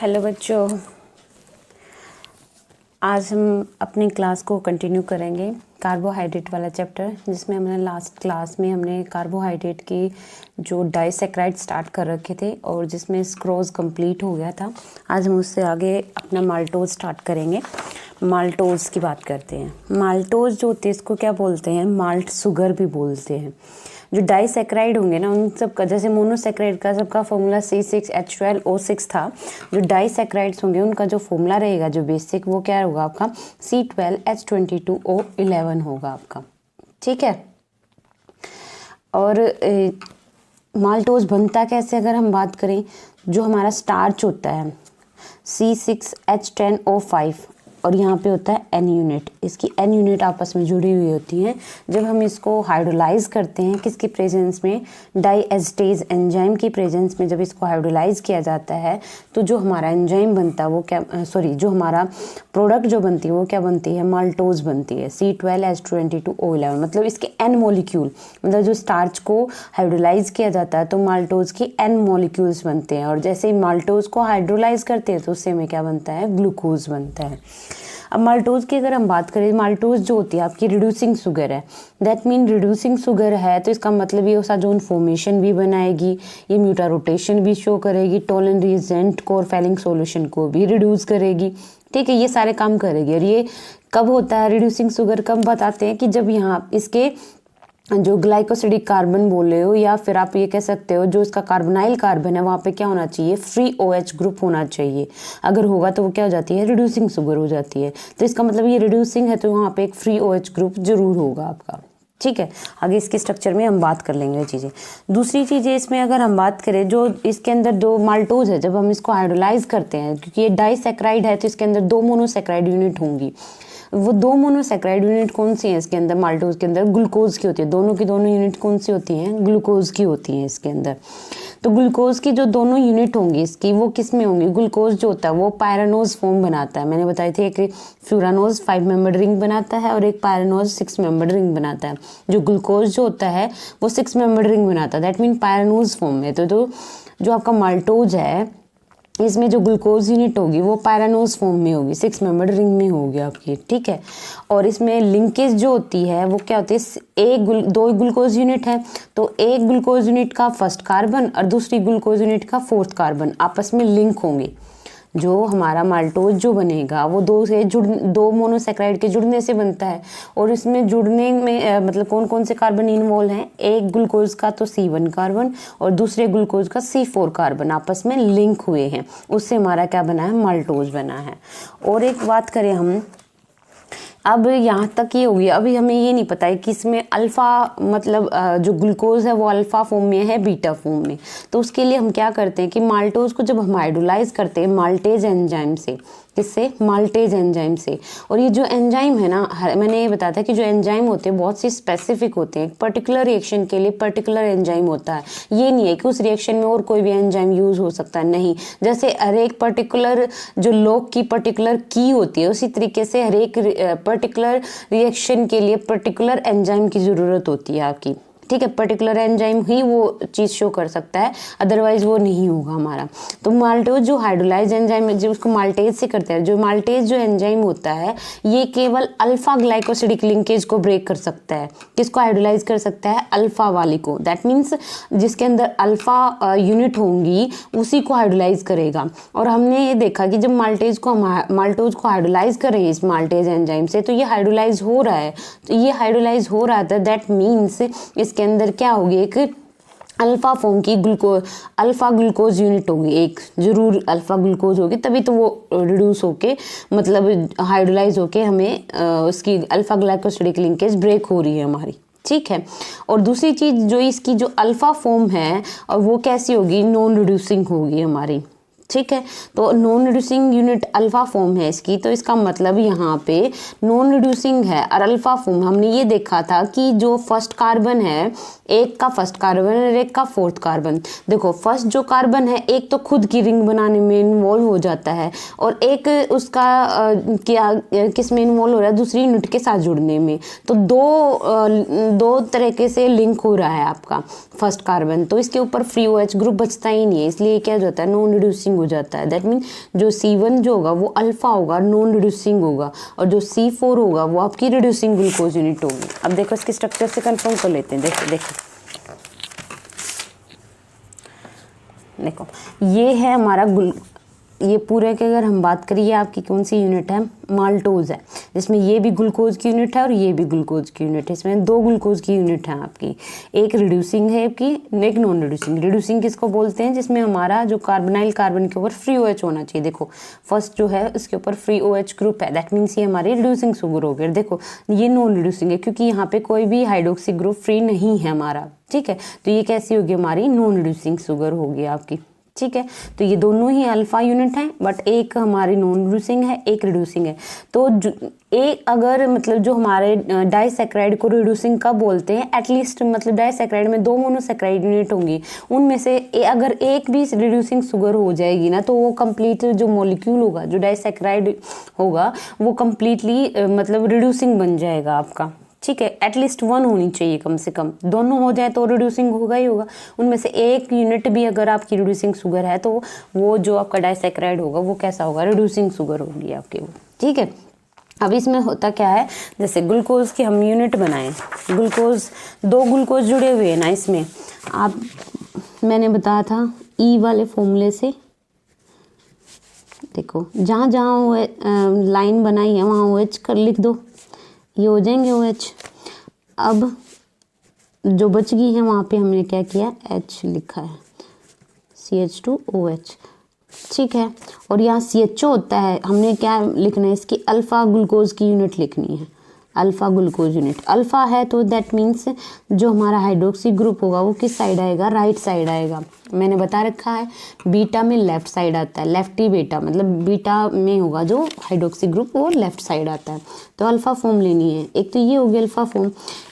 Hello बच्चों, आज हम अपनी क्लास को कंटिन्यू करेंगे कार्बोहाइड्रेट वाला चैप्टर, जिसमें हमने लास्ट क्लास में हमने कार्बोहाइड्रेट की जो डाइसैकराइड स्टार्ट कर रखे थे और जिसमें स्क्रोज कंप्लीट हो गया था। आज हम उससे आगे अपना माल्टोज स्टार्ट करेंगे। माल्टोज की बात करते हैं। माल्टोज जो होते हैं इसको क्या बोलते हैं? माल्ट शुगर भी बोलते हैं। जो डाइसैकराइड होंगे ना उन सब का, जैसे मोनोसैकराइड का सबका फॉर्मूला C6H12O6 था, जो डाइसैकराइड्स होंगे उनका जो फॉर्मूला रहेगा जो बेसिक, वो क्या होगा आपका C12H22O11 होगा आपका। ठीक है। और माल्टोज बनता कैसे अगर हम बात करें, जो हमारा स्टार्च होता है C6H10O5 और यहाँ पे होता है N यूनिट, इसकी N यूनिट आपस में जुड़ी हुई होती हैं। जब हम इसको हाइड्रोलाइज करते हैं किसकी प्रेजेंस में, डाइएस्टेज एंजाइम की प्रेजेंस में, जब इसको हाइड्रोलाइज किया जाता है तो जो हमारा एंजाइम बनता है वो क्या जो हमारा प्रोडक्ट जो बनती है वो क्या बनती है, माल्टोज बनती है C12H22O11। मतलब इसके N मॉलिक्यूल, मतलब जो स्टार्च को हाइड्रोलाइज किया जाता है तो माल्टोज की N मॉलिक्यूल्स बनते हैं, और जैसे ही माल्टोज को हाइड्रोलाइज करते हैं तो उससे हमें क्या बनता है, ग्लूकोज बनता है। अब माल्टोज की अगर हम बात करें, माल्टोज जो होती है आपकी रिड्यूसिंग शुगर है। दैट मीन रिड्यूसिंग शुगर है तो इसका मतलब ये उसका जोन फॉर्मेशन भी बनाएगी, ये म्यूटा रोटेशन भी शो करेगी, टोलन रिएजेंट को और फेलिंग सॉल्यूशन को भी रिड्यूस करेगी। ठीक है, ये सारे काम करेगी। और ये कब होता है रिड्यूसिंग शुगर, कब बताते हैं कि जब यहाँ इसके जो ग्लाइकोसिडिक कार्बन बोले हो या फिर आप ये कह सकते हो जो इसका कार्बोनाइल कार्बन है वहाँ पे क्या होना चाहिए, फ्री OH ग्रुप होना चाहिए। अगर होगा तो वो क्या हो जाती है, रिड्यूसिंग शुगर हो जाती है। तो इसका मतलब ये रिड्यूसिंग है तो वहाँ पे एक फ्री OH ग्रुप जरूर होगा आपका। ठीक है, आगे इसके स्ट्रक्चर में हम बात कर लेंगे ये चीज़ें। दूसरी चीज़ें इसमें अगर हम बात करें, जो इसके अंदर दो माल्टोज है, जब हम इसको हाइड्रोलाइज करते हैं, क्योंकि ये डाइसैकराइड है तो इसके अंदर दो मोनोसैकराइड यूनिट होंगी। वो दो मोनोसैकराइड यूनिट कौन सी हैं इसके अंदर, माल्टोज के अंदर ग्लूकोज की होती है। दोनों की दोनों यूनिट कौन सी होती हैं, ग्लूकोज की होती हैं इसके अंदर। तो ग्लूकोज की जो दोनों यूनिट होंगी इसकी, वो किस में होंगी, ग्लूकोज जो होता है वो पायरानोज फॉर्म बनाता है। मैंने बताई थी एक फ्यूरानोज 5 मेंबर्ड रिंग बनाता है और एक पायरानोज 6 मेंबर्ड रिंग बनाता है। जो ग्लूकोज जो होता है वो 6 मेंबर्ड रिंग बनाता है, दैट मीन पायरानोज फॉर्म में। तो जो आपका माल्टोज है इसमें जो ग्लूकोज यूनिट होगी वो पायरानोज फॉर्म में होगी, 6 मेंबर्ड रिंग में होगी आपकी। ठीक है, और इसमें लिंकेज जो होती है वो क्या होती है, दो ग्लूकोज यूनिट है तो एक ग्लूकोज यूनिट का फर्स्ट कार्बन और दूसरी ग्लूकोज यूनिट का फोर्थ कार्बन आपस में लिंक होंगे। जो हमारा माल्टोज जो बनेगा वो दो मोनोसैकराइड के जुड़ने से बनता है। और इसमें जुड़ने में मतलब कौन कौन से कार्बन इन्वॉल्व हैं, एक ग्लूकोज का तो C1 कार्बन और दूसरे ग्लूकोज का C4 कार्बन आपस में लिंक हुए हैं, उससे हमारा क्या बना है, माल्टोज बना है। और एक बात करें हम, अब यहाँ तक ये हो गया। अभी हमें ये नहीं पता है कि इसमें अल्फ़ा मतलब जो ग्लूकोज है वो अल्फ़ा फॉर्म में है बीटा फॉर्म में। तो उसके लिए हम क्या करते हैं कि माल्टोज को जब हम हाइड्रोलाइज करते हैं माल्टेज एंजाइम से, किससे, माल्टेज एंजाइम से। और ये जो एंजाइम है ना, मैंने ये बताया था कि जो एंजाइम होते हैं बहुत सी स्पेसिफिक होते हैं, पर्टिकुलर रिएक्शन के लिए पर्टिकुलर एंजाइम होता है। ये नहीं है कि उस रिएक्शन में और कोई भी एंजाइम यूज हो सकता है, नहीं। जैसे हर एक पर्टिकुलर जो लॉक की पर्टिकुलर की होती है, उसी तरीके से हर एक पर्टिकुलर रिएक्शन के लिए पर्टिकुलर एंजाइम की ज़रूरत होती है आपकी। ठीक है, पर्टिकुलर एंजाइम ही वो चीज़ शो कर सकता है, अदरवाइज वो नहीं होगा हमारा। तो माल्टोज जो हाइड्रोलाइज एंजाइम है, जो उसको माल्टेज से करते हैं, जो माल्टेज जो एंजाइम होता है ये केवल अल्फा ग्लाइकोसिडिक लिंकेज को ब्रेक कर सकता है। किसको हाइड्रोलाइज कर सकता है, अल्फा वाली को। दैट मीन्स जिसके अंदर अल्फा यूनिट होंगी उसी को हाइड्रोलाइज करेगा। और हमने ये देखा कि जब माल्टोज को हाइड्रोलाइज कर रहे हैं इस माल्टेज एंजाइम से, तो ये हाइड्रोलाइज हो रहा है। तो ये हाइड्रोलाइज हो रहा था, दैट मीन्स इसके अंदर क्या होगी, एक अल्फा फॉर्म की अल्फा ग्लूकोज यूनिट होगी, एक जरूर अल्फा ग्लूकोज होगी, तभी तो वो रिड्यूस होके मतलब हाइड्रोलाइज होके हमें उसकी अल्फा ग्लाइकोसिडिक लिंकेज ब्रेक हो रही है हमारी। ठीक है, और दूसरी चीज़ जो इसकी जो अल्फा फॉर्म है और वो कैसी होगी, नॉन रिड्यूसिंग होगी हमारी। ठीक है, तो non reducing unit alpha form है इसकी, तो इसका मतलब यहाँ पे नॉन रिड्यूसिंग है और अल्फा फॉर्म। हमने ये देखा था कि जो फर्स्ट कार्बन है, एक का फर्स्ट कार्बन और एक का फोर्थ कार्बन। देखो फर्स्ट जो कार्बन है एक तो खुद की रिंग बनाने में इन्वॉल्व हो जाता है और एक उसका किस में इन्वॉल्व हो रहा है, दूसरी यूनिट के साथ जुड़ने में। तो दो तरीके से लिंक हो रहा है आपका फर्स्ट कार्बन, तो इसके ऊपर फ्री OH ग्रुप बचता ही नहीं है, इसलिए क्या हो जाता है, नॉन रिड्यूसिंग हो हो जाता है। दैट मीन जो C1 जो होगा वो अल्फा होगा, नॉन रिड्यूसिंग होगा, और जो C4 होगा वो आपकी रिड्यूसिंग ग्लूकोज यूनिट होगी। अब देखो इसके स्ट्रक्चर से कंफर्म कर लेते हैं। देखो ये है हमारा ये पूरे के अगर हम बात करिए आपकी कौन सी यूनिट है, माल्टोज है, जिसमें ये भी ग्लूकोज की यूनिट है और ये भी ग्लूकोज की यूनिट है। इसमें 2 ग्लूकोज की यूनिट है आपकी, एक रिड्यूसिंग है आपकी, एक नॉन रिड्यूसिंग। रिड्यूसिंग किसको बोलते हैं, जिसमें हमारा जो कार्बोनाइल कार्बन के ऊपर फ्री OH होना चाहिए। देखो फर्स्ट जो है इसके ऊपर फ्री OH ग्रुप है, दैट मीन्स ये हमारी रिड्यूसिंग शुगर हो गया। देखो ये नॉन रिड्यूसिंग है क्योंकि यहाँ पे कोई भी हाइड्रोक्सी ग्रुप फ्री नहीं है हमारा, ठीक है। तो ये कैसी होगी, हमारी नॉन रिड्यूसिंग शुगर होगी आपकी, ठीक है। तो ये दोनों ही अल्फा यूनिट हैं, बट एक हमारी नॉन रिड्यूसिंग है, एक रिड्यूसिंग है। तो एक अगर मतलब जो हमारे डाइसैक्राइड को रिड्यूसिंग कब बोलते हैं, एटलीस्ट मतलब डाइसैक्राइड में 2 मोनोसैक्राइड यूनिट होंगी, उनमें से अगर एक भी रिड्यूसिंग शुगर हो जाएगी ना, तो वो कंप्लीट जो मॉलिक्यूल होगा, जो डाइसैक्राइड होगा, वो कंप्लीटली मतलब रिड्यूसिंग बन जाएगा आपका, ठीक है। एटलीस्ट 1 होनी चाहिए कम से कम, दोनों हो जाए तो रिड्यूसिंग होगा ही होगा। उनमें से एक यूनिट भी अगर आपकी रिड्यूसिंग शुगर है तो वो जो आपका डाइसैक्राइड होगा वो कैसा होगा, रिड्यूसिंग शुगर होगी आपकी वो, ठीक है। अब इसमें होता क्या है, जैसे ग्लूकोज की हम यूनिट बनाएं, ग्लूकोज 2 ग्लूकोज जुड़े हुए हैं ना इसमें, आप मैंने बताया था E वाले फॉर्मूले से, देखो जहाँ जहाँ लाइन बनाई है वहाँ OH कर लिख दो, ये हो जाएंगे OH। अब जो बच गई है वहाँ पे हमने क्या किया, H लिखा है, CH2OH, ठीक है। और यहाँ CHO होता है, हमने क्या लिखना है, इसकी अल्फा ग्लूकोज की यूनिट लिखनी है, अल्फा ग्लूकोज यूनिट। अल्फा है तो दैट मीन्स जो हमारा हाइड्रोक्सी ग्रुप होगा वो किस साइड आएगा, राइट साइड आएगा। मैंने बता रखा है बीटा में लेफ्ट साइड आता है, लेफ्टी बीटा, मतलब बीटा में होगा जो हाइड्रोक्सी ग्रुप वो लेफ्ट साइड आता है। तो अल्फा फॉर्म लेनी है, एक तो ये हो गया अल्फा फॉर्म।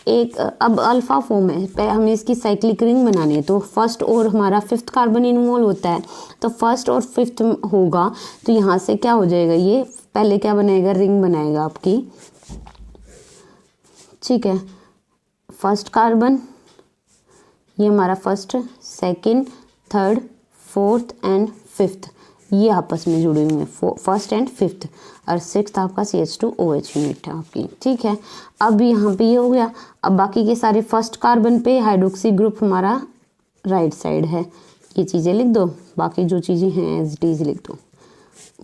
एक अब अल्फा फॉर्म है, हमें इसकी साइक्लिक रिंग बनानी है, तो फर्स्ट और हमारा 5th कार्बन इन्वॉल्व होता है, तो फर्स्ट और 5th होगा, तो यहाँ से क्या हो जाएगा, ये पहले क्या बनाएगा, रिंग बनाएगा आपकी, ठीक है। फर्स्ट कार्बन, ये हमारा first, second, third, 4th and 5th, ये आपस में जुड़े हुए हैं, 1st एंड 5th, और 6th आपका CH2OH यूनिट है आपकी, ठीक है। अब यहाँ पे ये हो गया। अब बाकी के सारे फर्स्ट कार्बन पे हाइड्रोक्सी ग्रुप हमारा राइट साइड है, ये चीज़ें लिख दो, बाकी जो चीज़ें हैं एज इट इज़ लिख दो,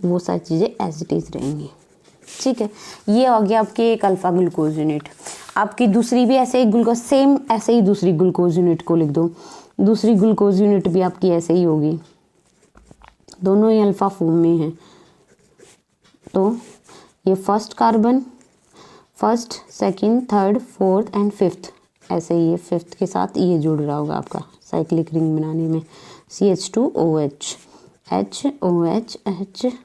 वो सारी चीज़ें एज इट इज़ रहेंगी, ठीक है। ये हो गया आपकी एक अल्फा ग्लूकोज यूनिट। आपकी दूसरी भी ऐसे ही ग्लूकोज, सेम ऐसे ही दूसरी ग्लूकोज यूनिट को लिख दो, दूसरी ग्लूकोज यूनिट भी आपकी ऐसे ही होगी, दोनों ही अल्फा फॉर्म में हैं। तो ये first carbon, 1st, 2nd, 3rd, 4th and 5th, ऐसे ही ये 5th के साथ ये जुड़ रहा होगा आपका साइक्लिक रिंग बनाने में, CH2OH, HOH, HOH,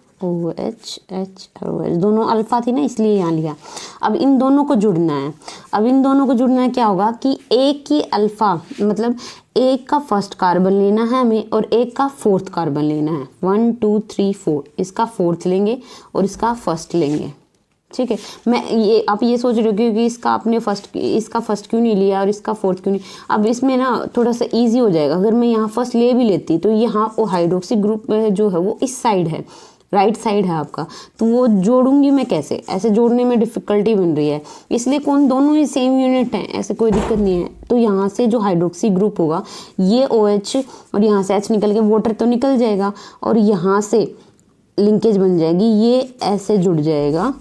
दोनों अल्फा थी ना इसलिए यहाँ लिया। अब इन दोनों को जुड़ना है, अब इन दोनों को जुड़ना है, क्या होगा कि एक की अल्फा मतलब एक का फर्स्ट कार्बन लेना है हमें और एक का 4th कार्बन लेना है, 1 2 3 4, इसका 4th लेंगे और इसका फर्स्ट लेंगे, ठीक है। मैं ये आप ये सोच रहे हो कि इसका आपने इसका फर्स्ट क्यों नहीं लिया और इसका 4th क्यों नहीं। अब इसमें ना थोड़ा सा इजी हो जाएगा, अगर मैं यहाँ फर्स्ट ले भी लेती तो यहाँ वो हाइड्रोक्सी ग्रुप जो है वो इस साइड है, राइट साइड है आपका, तो वो जोड़ूंगी मैं कैसे, ऐसे जोड़ने में डिफ़िकल्टी बन रही है, इसलिए दोनों ही सेम यूनिट हैं, ऐसे कोई दिक्कत नहीं है। तो यहाँ से जो हाइड्रोक्सी ग्रुप होगा ये OH और यहाँ से H निकल के वाटर तो निकल जाएगा और यहाँ से लिंकेज बन जाएगी, ये ऐसे जुड़ जाएगा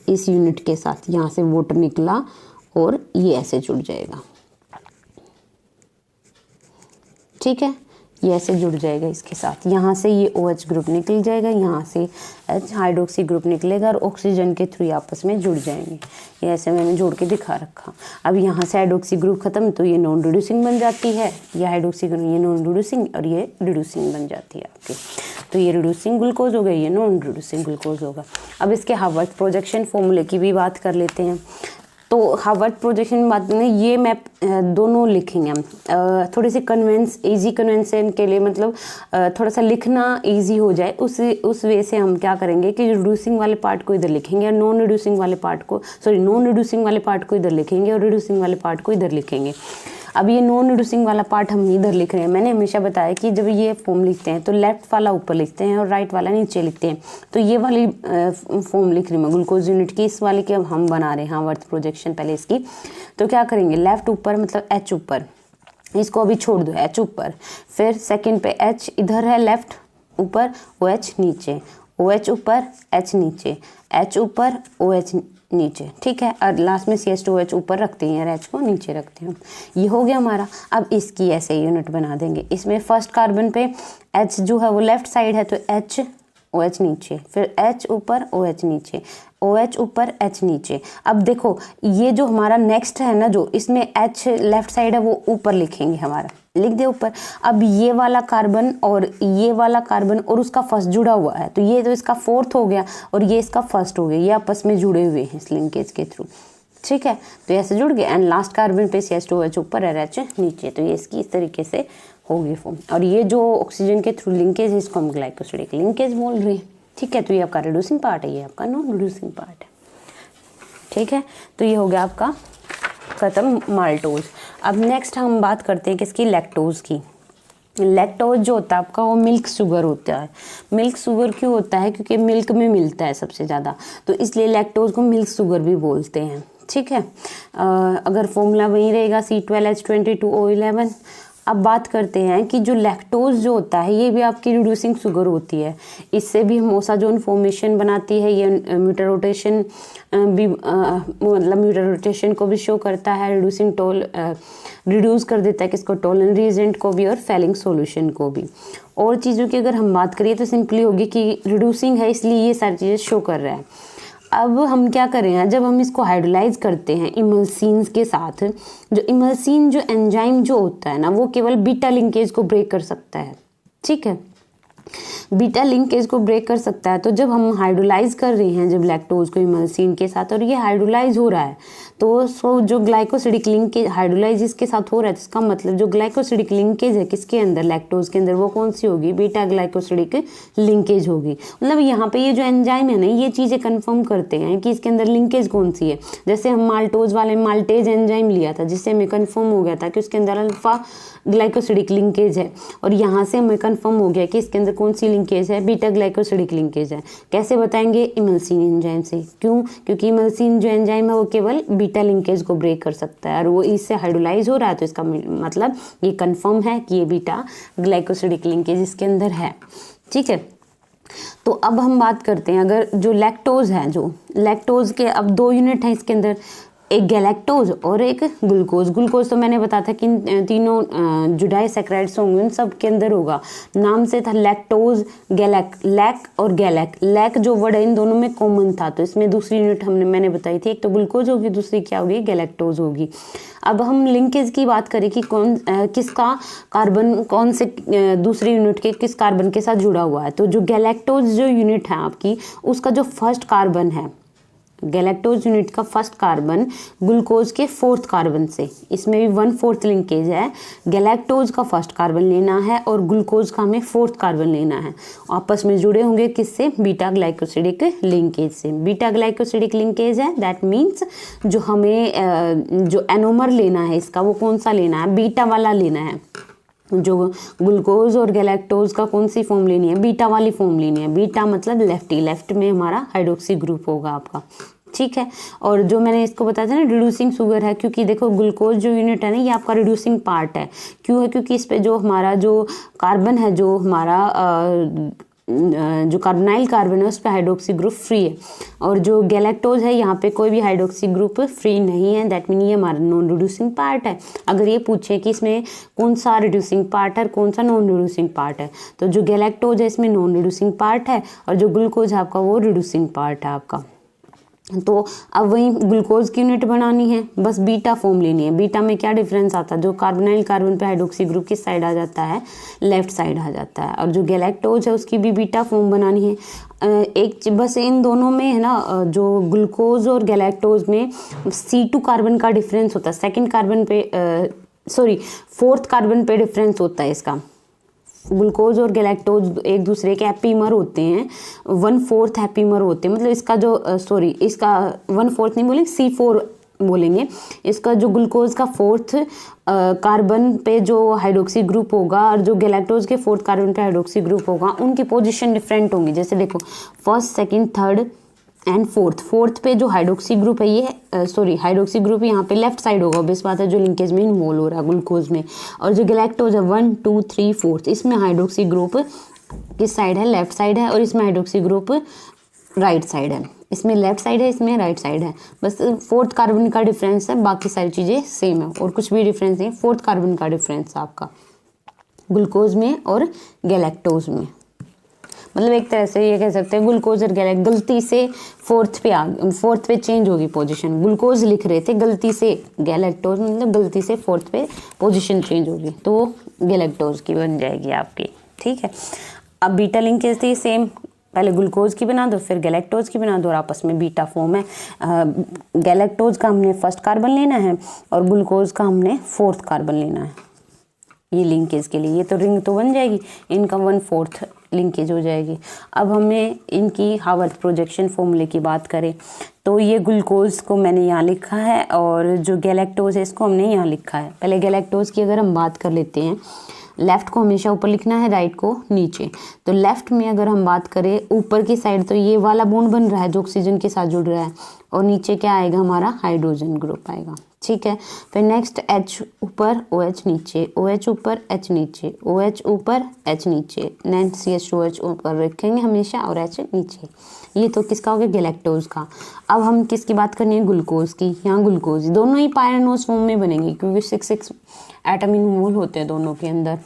इस यूनिट के साथ, यहाँ से वाटर निकला और ये ऐसे जुड़ जाएगा, ठीक है। ये ऐसे जुड़ जाएगा इसके साथ, यहाँ से ये OH ग्रुप निकल जाएगा, यहाँ से H हाइड्रोक्सी ग्रुप निकलेगा और ऑक्सीजन के थ्रू आपस में जुड़ जाएंगे। ये ऐसे मैंने जोड़ के दिखा रखा। अब यहाँ से हाइड्रोक्सी ग्रुप खत्म तो ये नॉन रिड्यूसिंग बन जाती है, ये हाइड्रोक्सी ग्रुप, ये नॉन रिड्यूसिंग और ये रिड्यूसिंग बन जाती है आपकी। तो ये रिड्यूसिंग ग्लूकोज हो गया, ये नॉन रिड्यूसिंग ग्लूकोज होगा। अब इसके हार्वर्ड प्रोजेक्शन फॉर्मूले की भी बात कर लेते हैं। तो हार्वर्ड प्रोजेक्शन बात में ये मैप दोनों लिखेंगे हम, थोड़ी सी इजी कन्वेंशन के लिए, मतलब थोड़ा सा लिखना इजी हो जाए उस वे से हम क्या करेंगे कि रिड्यूसिंग वाले पार्ट को इधर लिखेंगे और नॉन रिड्यूसिंग वाले पार्ट को इधर लिखेंगे और रिड्यूसिंग वाले पार्ट को इधर लिखेंगे। अब ये नॉन रिड्यूसिंग वाला पार्ट हम इधर लिख रहे हैं। मैंने हमेशा बताया कि जब ये फॉर्म लिखते हैं तो लेफ्ट वाला ऊपर लिखते हैं और राइट वाला नीचे लिखते हैं। तो ये वाली फॉर्म लिख रही हूँ ग्लूकोज यूनिट की, इस वाले की अब हम बना रहे हैं हाँ वर्थ प्रोजेक्शन पहले इसकी। तो क्या करेंगे, लेफ्ट ऊपर मतलब H ऊपर, इसको अभी छोड़ दो, H ऊपर, फिर सेकंड पे H इधर है लेफ्ट ऊपर, OH नीचे, OH ऊपर H नीचे, H ऊपर OH नीचे, ठीक है। और लास्ट में CH2OH ऊपर रखते हैं और H को नीचे रखते हैं। ये हो गया हमारा। अब इसकी ऐसे यूनिट बना देंगे। इसमें फर्स्ट कार्बन पे H जो है वो लेफ्ट साइड है तो H OH नीचे, फिर H ऊपर OH नीचे, OH ऊपर H नीचे। अब देखो ये जो हमारा नेक्स्ट है ना, जो इसमें H लेफ्ट साइड है वो ऊपर लिखेंगे, हमारा लिख दे ऊपर। अब ये वाला कार्बन और ये वाला कार्बन और उसका फर्स्ट जुड़ा हुआ है, तो ये तो इसका फोर्थ हो गया और ये इसका फर्स्ट हो गया, ये आपस में जुड़े हुए हैं इस लिंकेज के थ्रू, ठीक है। तो ऐसे जुड़ गए एंड लास्ट कार्बन पे CH2OH ऊपर और H नीचे। तो ये इसकी इस तरीके से होगी फॉर्म। और ये जो ऑक्सीजन के थ्रू लिंकेज है इसको हम ग्लाइकोसिडिक लिंकेज बोल रहे हैं, ठीक है। तो ये आपका रिड्यूसिंग पार्ट है, ये आपका नॉन रिड्यूसिंग पार्ट है, ठीक है। तो ये हो गया आपका खत्म माल्टोज। अब नेक्स्ट हम बात करते हैं किसकी, लैक्टोज की। लैक्टोज जो होता है आपका वो मिल्क शुगर होता है। मिल्क शुगर क्यों होता है, क्योंकि मिल्क में मिलता है सबसे ज़्यादा, तो इसलिए लैक्टोज को मिल्क शुगर भी बोलते हैं, ठीक है। अगर फॉर्मूला वही रहेगा C12H22O11। अब बात करते हैं कि जो लैक्टोज जो होता है ये भी आपकी रिड्यूसिंग शुगर होती है। इससे भी मोसाजोन फॉर्मेशन बनाती है, ये म्यूटर रोटेशन भी मतलब म्यूटर रोटेशन को भी शो करता है, रिड्यूसिंग रिड्यूस कर देता है किसको, टोलन रिएजेंट को भी और फेलिंग सॉल्यूशन को भी। और चीज़ों की अगर हम बात करिए तो सिंपली होगी कि रिड्यूसिंग है इसलिए ये सारी चीज़ें शो कर रहा है। अब हम क्या करें हैं, जब हम इसको हाइड्रोलाइज करते हैं इमल्सीन्स के साथ, जो इमल्सीन जो एंजाइम जो होता है ना वो केवल बीटा लिंकेज को ब्रेक कर सकता है, ठीक है। बीटा लिंकेज को ब्रेक कर सकता है। तो जब हम हाइड्रोलाइज कर रहे हैं जब लैक्टोज को इमल्सीन के साथ और ये हाइड्रोलाइज हो रहा है तो जो ग्लाइकोसिडिक लिंकेज हाइड्रोलाइज इसके साथ हो रहा है, तो इसका मतलब जो ग्लाइकोसिडिक लिंकेज है किसके अंदर, लैक्टोज के अंदर, वो कौन सी होगी, बीटा ग्लाइकोसिडिक लिंकेज होगी। मतलब यहाँ पे ये जो एंजाइम है ना ये चीज़ें कंफर्म करते हैं कि इसके अंदर लिंकेज कौन सी है। जैसे हम माल्टोज वाले माल्टेज एंजाइम लिया था जिससे हमें कंफर्म हो गया था कि उसके अंदर अल्फा ग्लाइकोसिडिक लिंकेज है, और यहाँ से हमें कंफर्म हो गया कि इसके अंदर कौन सी लिंकेज है, बीटा ग्लाइकोसिडिक लिंकेज है। कैसे बताएंगे, इमल्सीन एंजाइम से। क्यों, क्योंकि इमल्सीन जो एंजाइम है वो केवल बीटा लिंकेज को ब्रेक कर सकता है और वो इससे हाइड्रोलाइज हो रहा है, तो इसका मतलब ये कंफर्म है कि ये बीटा ग्लाइकोसिडिक लिंकेज इसके अंदर है, ठीक है। तो अब हम बात करते हैं अगर जो लैक्टोज है, जो लैक्टोज के अब दो यूनिट हैं इसके अंदर, एक गैलेक्टोज और एक ग्लूकोज। ग्लूकोज तो मैंने बताया था कि तीनों जो डाइसैकराइड्स होंगे उन सब के अंदर होगा। नाम से था लैक्टोज, लैक और गैलेक। लैक जो वर्ड है इन दोनों में कॉमन था, तो इसमें दूसरी यूनिट मैंने बताई थी, एक तो ग्लूकोज होगी, दूसरी क्या होगी, गैलेक्टोज होगी। अब हम लिंकेज की बात करें कि किसका कार्बन कौन से दूसरी यूनिट के किस कार्बन के साथ जुड़ा हुआ है। तो जो गैलेक्टोज जो यूनिट है आपकी, उसका जो फर्स्ट कार्बन है, गैलेक्टोज यूनिट का फर्स्ट कार्बन ग्लूकोज के फोर्थ कार्बन से, इसमें भी 1/4 लिंकेज है। गैलेक्टोज का फर्स्ट कार्बन लेना है और ग्लूकोज का हमें फोर्थ कार्बन लेना है। आपस में जुड़े होंगे किससे, बीटा ग्लाइकोसिडिक लिंकेज से। बीटा ग्लाइकोसिडिक लिंकेज है, दैट मीन्स जो हमें जो एनोमर लेना है इसका, वो कौन सा लेना है, बीटा वाला लेना है। जो ग्लूकोज और गैलेक्टोज का कौन सी फॉर्म लेनी है, बीटा वाली फॉर्म लेनी है। बीटा मतलब लेफ्टी, लेफ्ट में हमारा हाइड्रोक्सी ग्रुप होगा आपका, ठीक है। और जो मैंने इसको बताया था ना रिड्यूसिंग शुगर है, क्योंकि देखो ग्लूकोज जो यूनिट है ना ये आपका रिड्यूसिंग पार्ट है। क्यों है, क्योंकि इस पे जो हमारा जो कार्बन है, जो हमारा जो कार्बोनाइल कार्बन है उस पर हाइड्रोक्सी ग्रुप फ्री है, और जो गैलेक्टोज है यहाँ पे कोई भी हाइड्रोक्सी ग्रुप फ्री नहीं है। दैट मीन ये हमारा नॉन रिड्यूसिंग पार्ट है। अगर ये पूछे कि इसमें कौन सा रिड्यूसिंग पार्ट है, कौन सा नॉन रिड्यूसिंग पार्ट है, तो जो गैलेक्टोज है इसमें नॉन रिड्यूसिंग पार्ट है, और जो ग्लूकोज है आपका वो रिड्यूसिंग पार्ट है आपका। तो अब वही ग्लूकोज की यूनिट बनानी है, बस बीटा फॉर्म लेनी है। बीटा में क्या डिफरेंस आता है, जो कार्बोनाइल कार्बन पे हाइड्रोक्सी ग्रुप किस साइड आ जाता है, लेफ्ट साइड आ जाता है। और जो गैलेक्टोज है उसकी भी बीटा फॉर्म बनानी है। एक बस इन दोनों में है ना, जो ग्लूकोज और गैलेक्टोज में C2 कार्बन का डिफरेंस होता है, सेकेंड कार्बन पे फोर्थ कार्बन पे डिफरेंस होता है इसका। ग्लूकोज और गैलेक्टोज एक दूसरे के एपीमर होते हैं, 1/4 एपीमर होते हैं। मतलब इसका जो इसका 1/4 नहीं बोलेंगे, C4 बोलेंगे। इसका जो ग्लूकोज का फोर्थ कार्बन पे जो हाइड्रोक्सी ग्रुप होगा और जो गैलेक्टोज के फोर्थ कार्बन पे हाइड्रोक्सी ग्रुप होगा, उनकी पोजीशन डिफरेंट होंगी। जैसे देखो first, second, third and fourth पे जो हाइड्रोक्सी ग्रुप है ये हाइड्रोक्सी ग्रुप यहाँ पे लेफ्ट साइड होगा, बेस बात है, जो लिंकेज में इन्वॉल्व हो रहा है ग्लूकोज में। और जो गैलेक्टोज है 1, 2, 3, 4, इसमें हाइड्रोक्सी ग्रुप किस साइड है, लेफ्ट साइड है, और इसमें हाइड्रोक्सी ग्रुप राइट साइड है। इसमें लेफ्ट साइड है, इसमें राइट साइड है, बस फोर्थ कार्बन का डिफरेंस है, बाकी सारी चीज़ें सेम है और कुछ भी डिफरेंस नहीं। फोर्थ कार्बन का डिफरेंस है आपका ग्लूकोज में और गैलेक्टोज में। मतलब एक तरह से ये कह सकते हैं ग्लूकोज और गलती से फोर्थ पे चेंज होगी पोजीशन। ग्लूकोज लिख रहे थे, गलती से गैलेक्टोज, मतलब गलती से फोर्थ पे पोजीशन चेंज होगी तो गैलेक्टोज की बन जाएगी आपकी। ठीक है, अब बीटा लिंकेज थी सेम, पहले ग्लूकोज की बना दो फिर गैलेक्टोज की बना दो और आपस में बीटा फॉर्म है। गैलेक्टोज का हमने फर्स्ट कार्बन लेना है और ग्लूकोज का हमने फोर्थ कार्बन लेना है ये लिंकेज के लिए। ये तो रिंग तो बन जाएगी, इनका 1/4 लिंकेज हो जाएगी। अब हमें इनकी हावर्थ प्रोजेक्शन फॉर्मूले की बात करें तो ये ग्लूकोज को मैंने यहाँ लिखा है और जो गैलेक्टोज है इसको हमने यहाँ लिखा है। पहले गैलेक्टोज की अगर हम बात कर लेते हैं, लेफ्ट को हमेशा ऊपर लिखना है, राइट को नीचे। तो लेफ्ट में अगर हम बात करें ऊपर की साइड तो ये वाला बॉन्ड बन रहा है जो ऑक्सीजन के साथ जुड़ रहा है और नीचे क्या आएगा हमारा हाइड्रोजन ग्रुप आएगा। ठीक है, फिर नेक्स्ट H ऊपर OH नीचे, OH ऊपर H नीचे, OH ऊपर H नीचे, नेक्स्ट CH2H ऊपर रखेंगे हमेशा और H नीचे। ये तो किसका हो गया गैलेक्टोज का। अब हम किसकी बात करनी है ग्लूकोज की। यहाँ ग्लूकोज दोनों ही पायरनोज फॉर्म में बनेंगे क्योंकि 6 एटम इन्वॉल्व होते हैं दोनों के अंदर।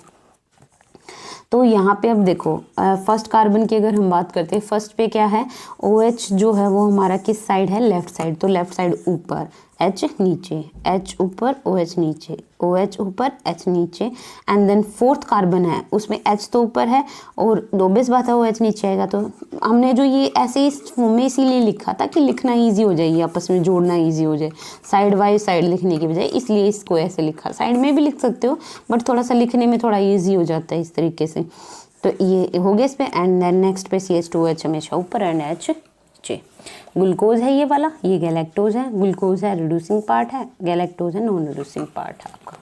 तो यहाँ पे अब देखो फर्स्ट कार्बन की अगर हम बात करते हैं, फर्स्ट पे क्या है OH जो है वो हमारा किस साइड है, लेफ्ट साइड। तो लेफ्ट साइड ऊपर, H नीचे, H ऊपर OH नीचे, OH ऊपर H नीचे। एंड देन फोर्थ कार्बन है उसमें H तो ऊपर है और बेस बात है OH नीचे आएगा। तो हमने जो ये ऐसे इस फॉर्म में इसीलिए लिखा था कि लिखना ईजी हो जाए, आपस में जोड़ना ईजी हो जाए साइड बाय साइड लिखने की बजाय, इसलिए इसको ऐसे लिखा। साइड में भी लिख सकते हो बट थोड़ा सा लिखने में थोड़ा ईजी हो जाता है इस तरीके से। तो ये हो गया इस पे। एंड देन नेक्स्ट पे CH2H हमेशा ऊपर एंड H नीचे। ग्लूकोज है ये वाला, ये गैलेक्टोज है। ग्लूकोज है रिड्यूसिंग पार्ट है, गैलेक्टोज है नॉन रिड्यूसिंग पार्ट है आपका।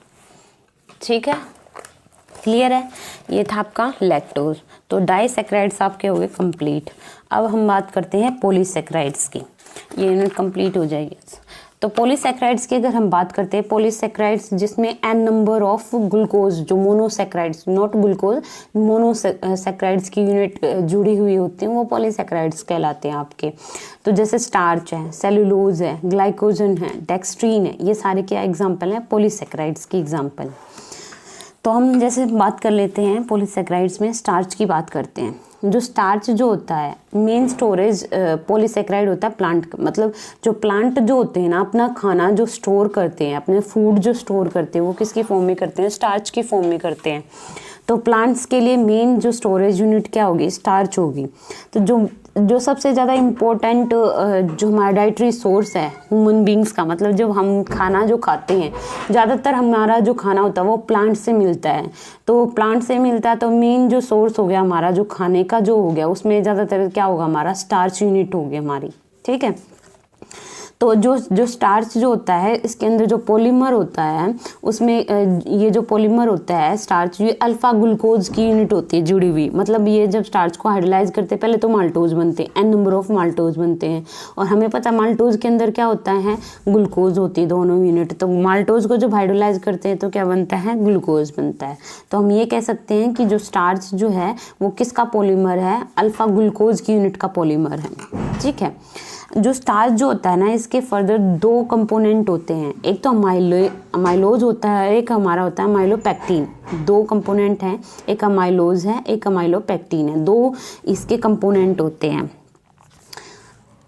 ठीक है, क्लियर है। ये था आपका लैक्टोज। तो डाइसैकेराइड्स आपके हो गए कंप्लीट। अब हम बात करते हैं पॉलीसैकेराइड्स की, ये यूनिट कंप्लीट हो जाएगी। तो पॉलीसैकेराइड्स की अगर हम बात करते हैं, पॉलीसैकेराइड्स जिसमें n नंबर ऑफ ग्लूकोज जो मोनोसैकेराइड्स, नॉट ग्लूकोज, मोनोसैकेराइड्स की यूनिट जुड़ी हुई होती हैं वो पॉलीसैकेराइड्स कहलाते हैं आपके। तो जैसे स्टार्च है, सेलुलोज है, ग्लाइकोजन है, डेक्सट्रीन है, ये सारे क्या एग्जाम्पल हैं पॉलीसैकेराइड्स की एग्जाम्पल। तो हम जैसे बात कर लेते हैं पॉलीसैकेराइड्स में स्टार्च की बात करते हैं। जो स्टार्च जो होता है मेन स्टोरेज पॉलीसैकेराइड होता है प्लांट, मतलब जो प्लांट जो होते हैं ना अपना खाना जो स्टोर करते हैं, अपने फूड जो स्टोर करते हैं वो किसकी फॉर्म में करते हैं, स्टार्च की फॉर्म में करते हैं। तो प्लांट्स के लिए मेन जो स्टोरेज यूनिट क्या होगी, स्टार्च होगी। तो जो सबसे ज़्यादा इम्पोर्टेंट जो हमारा डाइटरी सोर्स है ह्यूमन बींग्स का, मतलब जब हम खाना जो खाते हैं ज़्यादातर हमारा जो खाना होता है वो प्लांट से मिलता है। तो प्लांट से मिलता है तो मेन जो सोर्स हो गया हमारा जो खाने का जो हो गया उसमें ज़्यादातर क्या होगा हमारा स्टार्च यूनिट होगी हमारी। ठीक है, तो जो स्टार्च जो होता है इसके अंदर जो पॉलीमर होता है उसमें ये जो पॉलीमर होता है स्टार्च ये अल्फा ग्लूकोज की यूनिट होती है जुड़ी हुई। मतलब ये जब स्टार्च को हाइड्रोलाइज करते हैं पहले तो माल्टोज बनते हैं, n नंबर ऑफ माल्टोज बनते हैं और हमें पता है माल्टोज के अंदर क्या होता है ग्लूकोज होती है दोनों यूनिट। तो माल्टोज को जब हाइड्रोलाइज करते हैं तो क्या बनता है ग्लूकोज बनता है। तो हम ये कह सकते हैं कि जो स्टार्च जो है वो किसका पॉलीमर है, अल्फा ग्लूकोज की यूनिट का पॉलीमर है। ठीक है, जो स्टार्च जो होता है ना इसके फर्दर 2 कंपोनेंट होते हैं, एक तो अमाइलोज होता है, एक हमारा होता है अमाइलोपेक्टिन। 2 कंपोनेंट हैं, एक अमाइलोज है एक अमाइलोपेक्टिन है, 2 इसके कंपोनेंट होते हैं।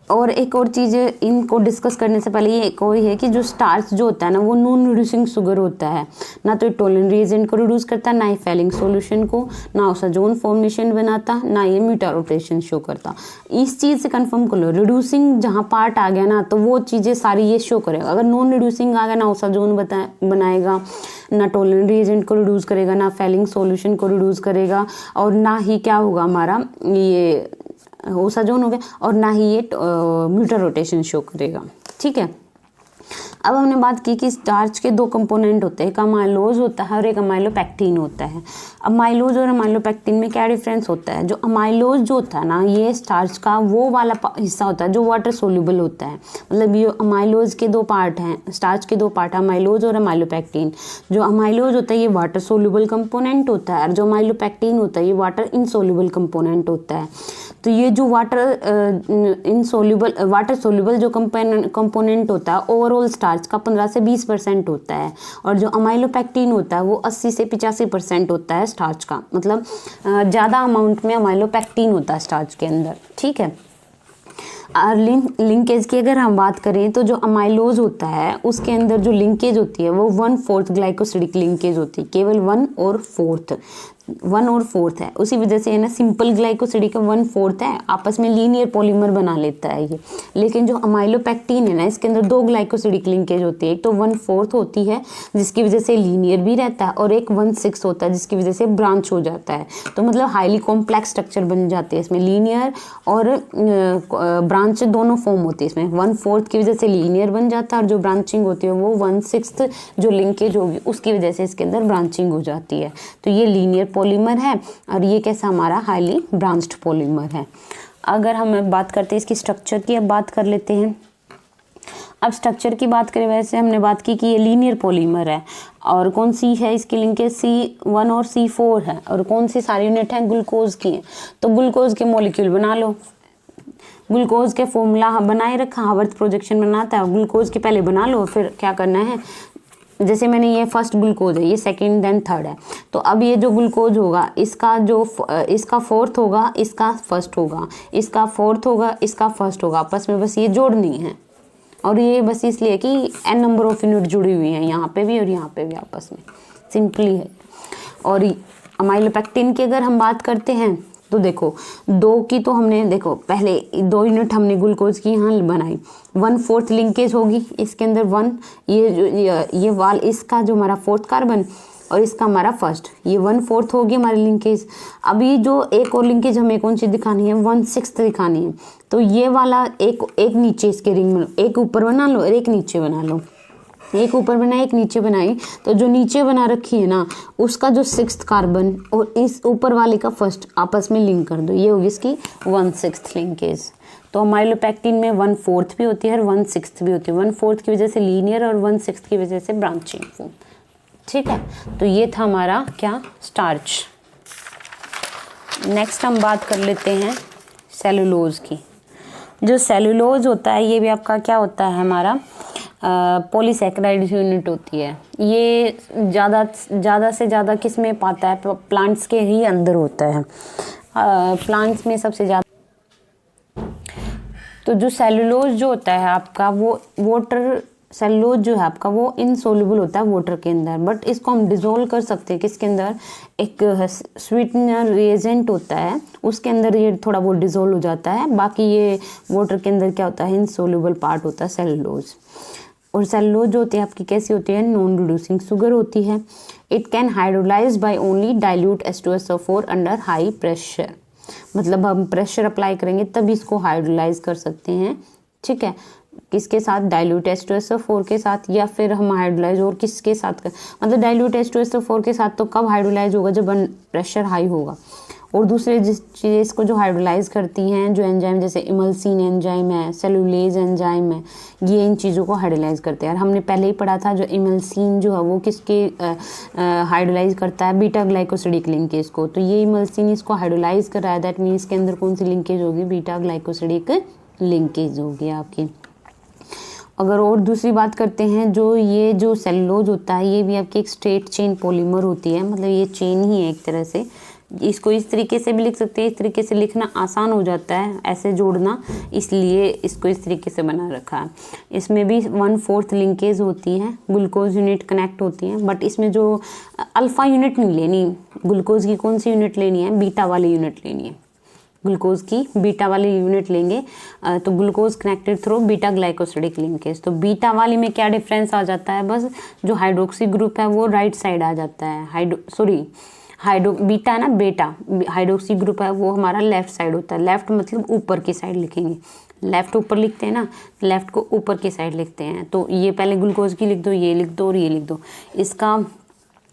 और एक और चीज़ इनको डिस्कस करने से पहले ये एक और है कि जो स्टार्च जो होता है ना वो नॉन रिड्यूसिंग शुगर होता है, ना तो टोलन रिएजेंट को रिड्यूस करता, ना ही फेलिंग सॉल्यूशन को, ना ओसाजोन फॉर्मेशन बनाता, ना ये म्यूटा रोटेशन शो करता। इस चीज़ से कंफर्म कर लो, रिड्यूसिंग जहाँ पार्ट आ गया ना तो वो चीज़ें सारी ये शो करेगा। अगर नॉन रिड्यूसिंग आ गया ना ओसाजोन बनाएगा, ना टोलन रिएजेंट को रिड्यूस करेगा, ना फेलिंग सॉल्यूशन को रिड्यूस करेगा और ना ही क्या होगा हमारा ये ओसाजोन हो गया और ना ही ये म्यूटा रोटेशन शो करेगा। ठीक है, अब हमने बात की कि स्टार्च के दो कंपोनेंट होते हैं, एक अमाइलोज होता है और एक अमाइलोपेक्टिन होता है। अमाइलोज और अमाइलोपेक्टिन में क्या डिफरेंस होता है? जो अमाइलोज जो होता है ना, ये स्टार्च का वो वाला हिस्सा होता है जो वाटर सोल्यूबल होता है। मतलब ये अमाइलोज के दो पार्ट हैं, स्टार्च के दो पार्ट, अमाइलोज और अमाइलोपेक्टिन। जो अमाइलोज होता है ये वाटर सोल्यूबल कंपोनेंट होता है और जो अमाइलोपेक्टिन होता है ये वाटर इनसोल्यूबल कंपोनेंट होता है। तो ये जो वाटर सोल्यूबल जो कंपोनेंट होता है ओवरऑल स्टार्च का 15 से 20% होता है, और जो अमाइलोपेक्टिन होता है वो 80 से 85% होता है स्टार्च का। मतलब ज़्यादा अमाउंट में अमाइलोपेक्टिन होता है स्टार्च के अंदर, ठीक है। लिंकेज की अगर हम बात करें तो जो अमाइलोज होता है उसके अंदर जो लिंकेज होती है वो 1/4 ग्लाइकोसिडिक लिंकेज होती है, केवल 1 और 4 है। उसी वजह से है ना, सिंपल ग्लाइकोसिडिक 1/4 है, आपस में लीनियर पॉलीमर बना लेता है ये। लेकिन जो अमाइलोपेक्टिन है ना, इसके अंदर 2 ग्लाइकोसिडिक लिंकेज होती है, एक तो 1/4 होती है जिसकी वजह से लीनियर भी रहता है, और एक 1/6 होता है जिसकी वजह से ब्रांच हो जाता है। तो मतलब हाईली कॉम्प्लेक्स स्ट्रक्चर बन जाते हैं इसमें, लीनियर और ब्रांच दोनों फॉर्म होती है इसमें। 1/4 की वजह से लीनियर बन जाता है और जो ब्रांचिंग होती है वो 1/6 जो लिंकेज होगी उसकी वजह से इसके अंदर ब्रांचिंग हो जाती है। तो ये लीनियर पॉलीमर है और ये कैसा हमारा हाईली ब्रांच्ड पॉलीमर है। अगर हम बात करते हैं इसकी स्ट्रक्चर की, अब बात कर लेते हैं। अब स्ट्रक्चर की बात करें, वैसे हमने बात की कि ये लीनियर पॉलीमर है, और कौन सी है इसकी लिंकेज? C1 और C4 है, और कौन सी सारी यूनिट है? ग्लूकोज की है। तो ग्लूकोज के मॉलिक्यूल बना लो, ग्लूकोज के फॉर्मूला बनाए रखा, हावर्थ प्रोजेक्शन बनाता है, ग्लूकोज के पहले बना लो, फिर क्या करना है, जैसे मैंने ये फर्स्ट ग्लूकोज है, ये सेकंड देन थर्ड है, तो अब ये जो ग्लूकोज होगा इसका फोर्थ होगा, इसका फर्स्ट होगा, इसका फोर्थ होगा, इसका फर्स्ट होगा, आपस में बस ये जोड़नी है। और ये बस इसलिए कि n नंबर ऑफ यूनिट जुड़ी हुई हैं, यहाँ पे भी और यहाँ पे भी आपस में, सिंपली है। और अमाइलोपेक्टिन की अगर हम बात करते हैं तो देखो, 2 की तो हमने देखो पहले 2 यूनिट हमने ग्लूकोज की यहाँ बनाई, 1/4 लिंकेज होगी इसके अंदर 1, ये वाल इसका जो हमारा 4th कार्बन और इसका हमारा फर्स्ट, ये 1/4 होगी हमारी लिंकेज। अभी जो एक और लिंकेज हमें कौन सी दिखानी है? 1/6 दिखानी है। तो ये वाला एक नीचे इसके रिंग में, एक ऊपर बना लो और एक नीचे बना लो, एक ऊपर बनाई एक नीचे बनाई, तो जो नीचे बना रखी है ना उसका जो 6th कार्बन और इस ऊपर वाले का फर्स्ट आपस में लिंक कर दो, ये होगी इसकी 1/6 लिंकेज। तो अमाइलोपेक्टिन में 1/4 भी होती है और 1/6 भी होती है, 1/4 की वजह से लीनियर और 1/6 की वजह से ब्रांचिंग फॉर्म, ठीक है। तो ये था हमारा क्या? स्टार्च। नेक्स्ट हम बात कर लेते हैं सेलुलोज की। जो सेलुलोज होता है ये भी आपका क्या होता है? हमारा पॉलीसैकेराइड यूनिट होती है। ये ज़्यादा से ज़्यादा किस में पाता है? प्लांट्स के ही अंदर होता है, प्लांट्स में सबसे ज़्यादा। तो जो सेलुलोज जो होता है आपका वो सेलुलोज जो है आपका वो इनसोल्यूबल होता है वाटर के अंदर, बट इसको हम डिज़ोल्व कर सकते हैं किसके अंदर? एक स्वीटनर रिएजेंट होता है उसके अंदर ये थोड़ा बहुत डिज़ोल्व हो जाता है, बाकी ये वाटर के अंदर क्या होता है? इनसोल्यूबल पार्ट होता है सेलुलोज। और सेलुलोज जो होती है आपकी कैसी होती है? नॉन रिड्यूसिंग शुगर होती है। It can hydrolyse by only dilute H2SO4 under high pressure, मतलब हम प्रेशर अप्लाई करेंगे तभी इसको हाइड्रोलाइज कर सकते हैं, ठीक है। किसके साथ? डाइल्यूट H2SO4 के साथ, या फिर हम हाइड्रोलाइज और किसके साथ मतलब डाइल्यूट H2SO4 के साथ तो कब हाइड्रोलाइज होगा? जब प्रेशर हाई होगा। और दूसरे जिस चीज़ को जो हाइड्रोलाइज करती हैं जो एंजाइम, जैसे इमल्सिन एंजाइम है, सेलुलेज एंजाइम है, ये इन चीज़ों को हाइड्रोलाइज करते हैं। और हमने पहले ही पढ़ा था जो इमल्सिन जो है वो किसके हाइड्रोलाइज करता है? बीटा ग्लाइकोसिडिक लिंकेज को। तो ये इमल्सिन इसको हाइड्रोलाइज कर रहा है, दैट मीन्स के अंदर कौन सी लिंकेज होगी? बीटा ग्लाइकोसिडिक लिंकेज होगी आपकी। अगर और दूसरी बात करते हैं, ये जो सेलुलोज होता है ये भी आपकी एक स्ट्रेट चेन पॉलीमर होती है, मतलब ये चेन ही है एक तरह से। इसको इस तरीके से भी लिख सकते हैं, इस तरीके से लिखना आसान हो जाता है ऐसे जोड़ना, इसलिए इसको इस तरीके से बना रखा है। इसमें भी 1/4 लिंकेज होती है, ग्लूकोज यूनिट कनेक्ट होती हैं, बट इसमें जो अल्फ़ा यूनिट नहीं लेनी, ग्लूकोज की कौन सी यूनिट लेनी है? बीटा वाली यूनिट लेनी है, ग्लूकोज की बीटा वाली यूनिट लेंगे। तो glucose connected through beta glycosidic linkage. तो बीटा वाली में क्या डिफरेंस आ जाता है? बस जो हाइड्रोक्सी ग्रुप है वो राइट साइड आ जाता है, बीटा है ना, बेटा हाइड्रोक्सी ग्रुप है वो हमारा लेफ्ट साइड होता है, लेफ्ट मतलब ऊपर की साइड लिखेंगे, लेफ़्ट ऊपर लिखते हैं ना, लेफ़्ट को ऊपर की साइड लिखते हैं। तो ये पहले ग्लूकोज की लिख दो, ये लिख दो और ये लिख दो। इसका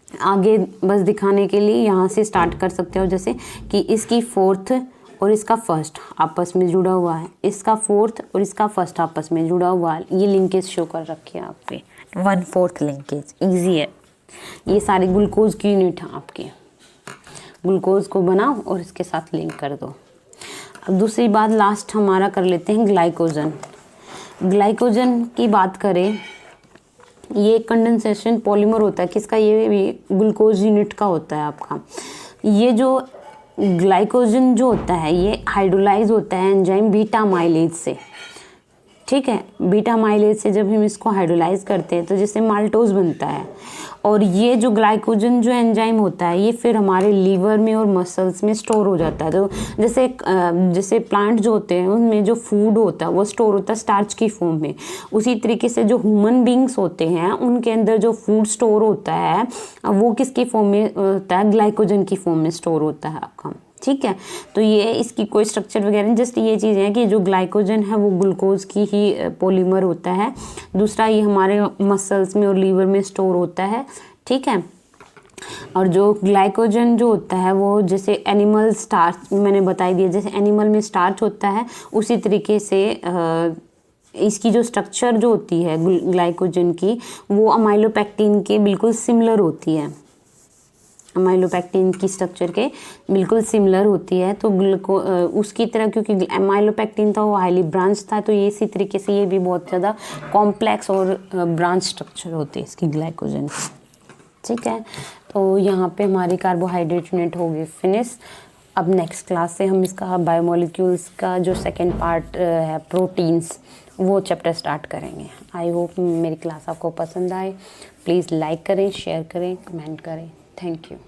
आगे बस दिखाने के लिए यहाँ से स्टार्ट कर सकते हो, जैसे कि इसकी फोर्थ और इसका फर्स्ट आपस में जुड़ा हुआ है, इसका फोर्थ और इसका फर्स्ट आपस में जुड़ा हुआ है। ये लिंकेज शो कर रखी है आप पे, 1/4 लिंकेज, ईजी है। ये सारे ग्लूकोज की यूनिट है आपकी। ग्लूकोज को बनाओ और इसके साथ लिंक कर दो। अब दूसरी बात लास्ट हमारा कर लेते हैं ग्लाइकोजन। ग्लाइकोजन की बात करें, ये कंडेंसेशन पॉलीमर होता है किसका, ये भी ग्लूकोज यूनिट का होता है आपका। ये जो ग्लाइकोजन जो होता है ये हाइड्रोलाइज होता है एंजाइम बीटा माइलेज से, ठीक है। बीटा माइलेज से जब हम इसको हाइड्रोलाइज करते हैं तो जिससे माल्टोज बनता है। और ये जो ग्लाइकोजन जो एंजाइम होता है ये फिर हमारे लीवर में और मसल्स में स्टोर हो जाता है। तो जैसे प्लांट जो होते हैं उनमें जो फूड होता है वो स्टोर होता है स्टार्च की फॉर्म में, उसी तरीके से जो ह्यूमन बींग्स होते हैं उनके अंदर जो फूड स्टोर होता है वो किसकी फॉर्म में होता है, ग्लाइकोजन की फॉर्म में स्टोर होता है आपका, ठीक है। तो ये इसकी कोई स्ट्रक्चर वगैरह नहीं, जस्ट ये चीज़ है कि जो ग्लाइकोजन है वो ग्लूकोज की ही पॉलीमर होता है। दूसरा ये हमारे मसल्स में और लीवर में स्टोर होता है, ठीक है। और जो ग्लाइकोजन जो होता है वो जैसे एनिमल स्टार्च मैंने बताई दिया, जैसे एनिमल में स्टार्च होता है उसी तरीके से इसकी जो स्ट्रक्चर जो होती है ग्लाइकोजन की वो अमाइलोपेक्टिन के बिल्कुल सिमिलर होती है, अमाइलोपेक्टिन की स्ट्रक्चर के बिल्कुल सिमिलर होती है। तो उसकी तरह क्योंकि अमाइलोपेक्टिन था वो हाईली ब्रांच था, तो ये इसी तरीके से ये भी बहुत ज़्यादा कॉम्प्लेक्स और ब्रांच स्ट्रक्चर होती है इसकी ग्लाइकोजन की, ठीक है। तो यहाँ पे हमारी कार्बोहाइड्रेट यूनिट होगी फिनिश। अब नेक्स्ट क्लास से हम इसका बायोमोलिक्यूल्स का जो सेकेंड पार्ट है प्रोटीन्स वो चैप्टर स्टार्ट करेंगे। आई होप मेरी क्लास आपको पसंद आए। प्लीज़ लाइक करें, शेयर करें, कमेंट करें। Thank you.